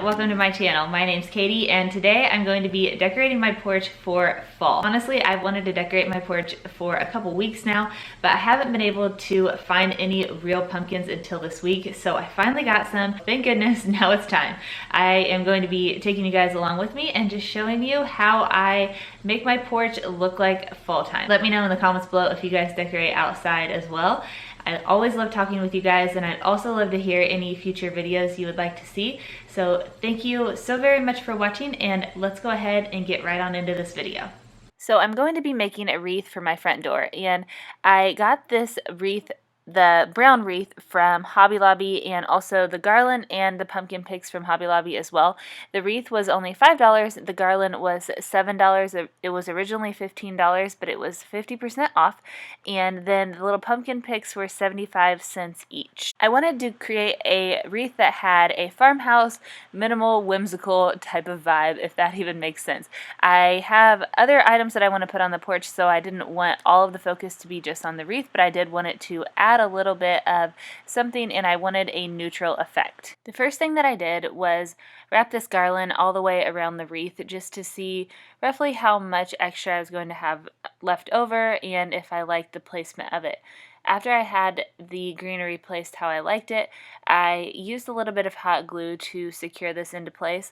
welcome to my channel. My name's Katie and today I'm going to be decorating my porch for fall. Honestly, I've wanted to decorate my porch for a couple weeks now, but I haven't been able to find any real pumpkins until this week, so I finally got some. Thank goodness, now it's time. I am going to be taking you guys along with me and just showing you how I make my porch look like fall time. Let me know in the comments below if you guys decorate outside as well. I always love talking with you guys, and I'd also love to hear any future videos you would like to see. So thank you so very much for watching, and let's go ahead and get right on into this video. So I'm going to be making a wreath for my front door, and I got this wreath, the brown wreath, from Hobby Lobby, and also the garland and the pumpkin picks from Hobby Lobby as well. The wreath was only $5, the garland was $7. It was originally $15, but it was 50% off, and then the little pumpkin picks were 75 cents each. I wanted to create a wreath that had a farmhouse, minimal, whimsical type of vibe, if that even makes sense. I have other items that I want to put on the porch, so I didn't want all of the focus to be just on the wreath, but I did want it to add a little bit of something, and I wanted a neutral effect. The first thing that I did was wrap this garland all the way around the wreath just to see roughly how much extra I was going to have left over and if I liked the placement of it. After I had the greenery placed how I liked it, I used a little bit of hot glue to secure this into place.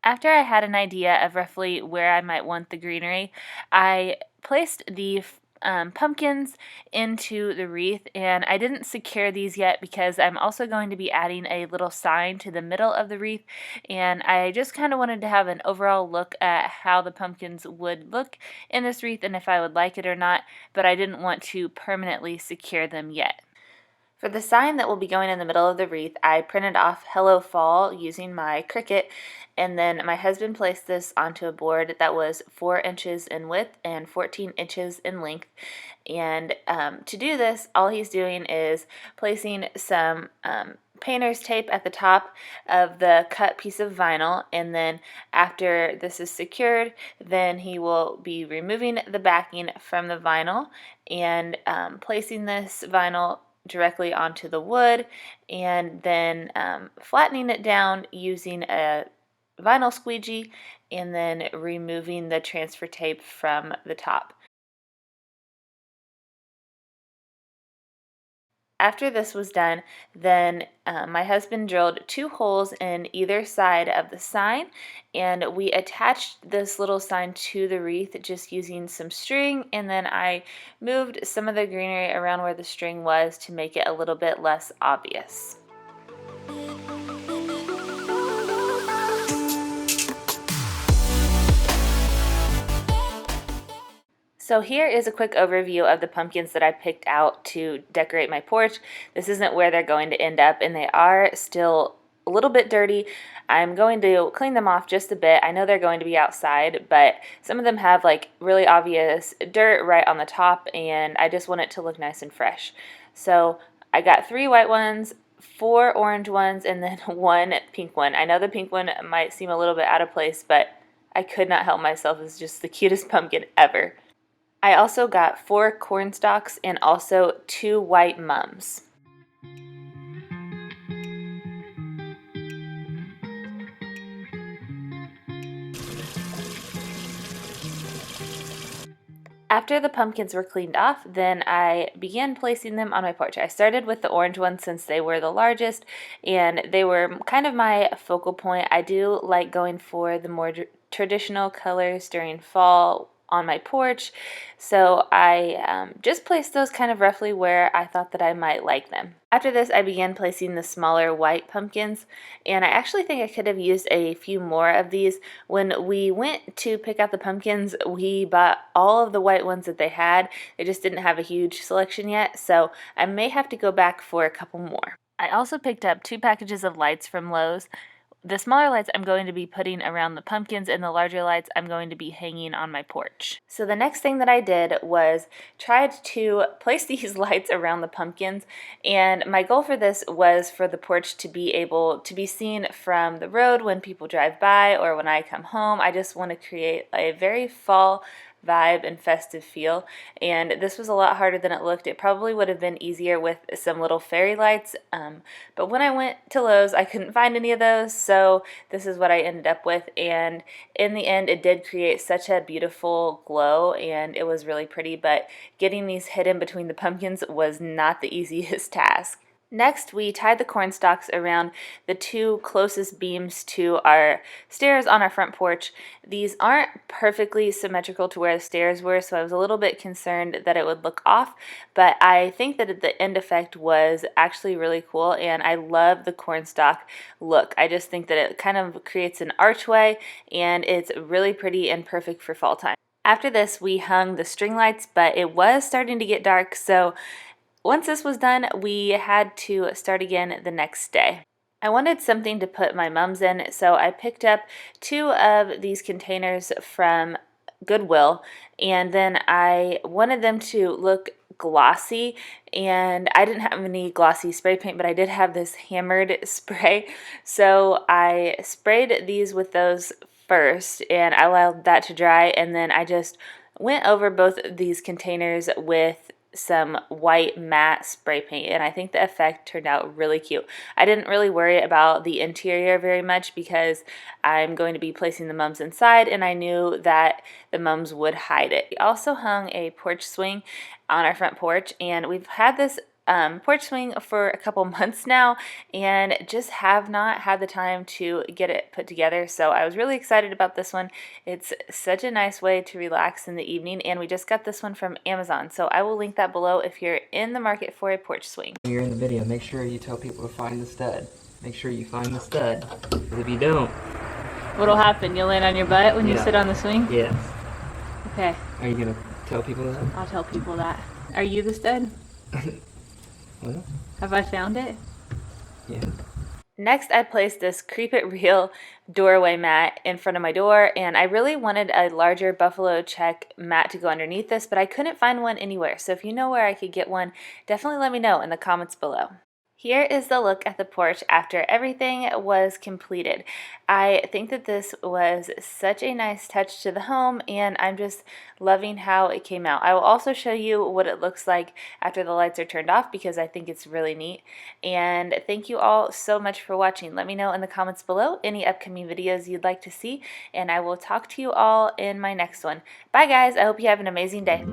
After I had an idea of roughly where I might want the greenery, I placed the pumpkins into the wreath, and I didn't secure these yet because I'm also going to be adding a little sign to the middle of the wreath, and I just kind of wanted to have an overall look at how the pumpkins would look in this wreath and if I would like it or not, but I didn't want to permanently secure them yet. For the sign that will be going in the middle of the wreath, I printed off Hello Fall using my Cricut, and then my husband placed this onto a board that was 4 inches in width and 14 inches in length. And to do this, all he's doing is placing some painter's tape at the top of the cut piece of vinyl, and then after this is secured, then he will be removing the backing from the vinyl and placing this vinyl directly onto the wood, and then flattening it down using a vinyl squeegee, and then removing the transfer tape from the top. After this was done, then my husband drilled 2 holes in either side of the sign, and we attached this little sign to the wreath just using some string, and then I moved some of the greenery around where the string was to make it a little bit less obvious. So here is a quick overview of the pumpkins that I picked out to decorate my porch. This isn't where they're going to end up, and they are still a little bit dirty. I'm going to clean them off just a bit. I know they're going to be outside, but some of them have like really obvious dirt right on the top, and I just want it to look nice and fresh. So I got 3 white ones, 4 orange ones, and then 1 pink one. I know the pink one might seem a little bit out of place, but I could not help myself. It's just the cutest pumpkin ever. I also got 4 corn stalks and also 2 white mums. After the pumpkins were cleaned off, then I began placing them on my porch. I started with the orange ones since they were the largest, and they were kind of my focal point. I do like going for the more traditional colors during fall on my porch, so I just placed those kind of roughly where I thought that I might like them. After this, I began placing the smaller white pumpkins, and I actually think I could have used a few more of these. When we went to pick out the pumpkins, we bought all of the white ones that they had. They just didn't have a huge selection yet, so I may have to go back for a couple more. I also picked up 2 packages of lights from Lowe's. The smaller lights I'm going to be putting around the pumpkins, and the larger lights I'm going to be hanging on my porch. So the next thing that I did was tried to place these lights around the pumpkins, and my goal for this was for the porch to be able to be seen from the road when people drive by or when I come home. I just want to create a very fall vibe and festive feel, and this was a lot harder than it looked. It probably would have been easier with some little fairy lights, but when I went to Lowe's I couldn't find any of those, so this is what I ended up with, and in the end it did create such a beautiful glow and it was really pretty, but getting these hidden between the pumpkins was not the easiest task. Next, we tied the corn stalks around the two closest beams to our stairs on our front porch. These aren't perfectly symmetrical to where the stairs were, so I was a little bit concerned that it would look off, but I think that the end effect was actually really cool, and I love the corn stalk look. I just think that it kind of creates an archway, and it's really pretty and perfect for fall time. After this, we hung the string lights, but it was starting to get dark, so once this was done, we had to start again the next day. I wanted something to put my mums in, so I picked up 2 of these containers from Goodwill, and then I wanted them to look glossy, and I didn't have any glossy spray paint, but I did have this hammered spray, so I sprayed these with those first, and I allowed that to dry, and then I just went over both of these containers with some white matte spray paint, and I think the effect turned out really cute. I didn't really worry about the interior very much because I'm going to be placing the mums inside, and I knew that the mums would hide it. We also hung a porch swing on our front porch, and we've had this porch swing for a couple months now and just have not had the time to get it put together, so I was really excited about this one. It's such a nice way to relax in the evening, and we just got this one from Amazon, so I will link that below if you're in the market for a porch swing. When you're in the video, make sure you tell people to find the stud. Make sure you find the stud, because if you don't... What'll happen? You'll land on your butt when you sit on the swing? Yes. Okay. Are you going to tell people that? I'll tell people that. Are you the stud? Well, Have I found it? yeah. Next, I placed this Creep It Real doorway mat in front of my door, and I really wanted a larger buffalo check mat to go underneath this, but I couldn't find one anywhere. So if you know where I could get one, definitely let me know in the comments below. Here is the look at the porch after everything was completed. I think that this was such a nice touch to the home, and I'm just loving how it came out. I will also show you what it looks like after the lights are turned off because I think it's really neat. And thank you all so much for watching. Let me know in the comments below any upcoming videos you'd like to see, and I will talk to you all in my next one. Bye guys, I hope you have an amazing day.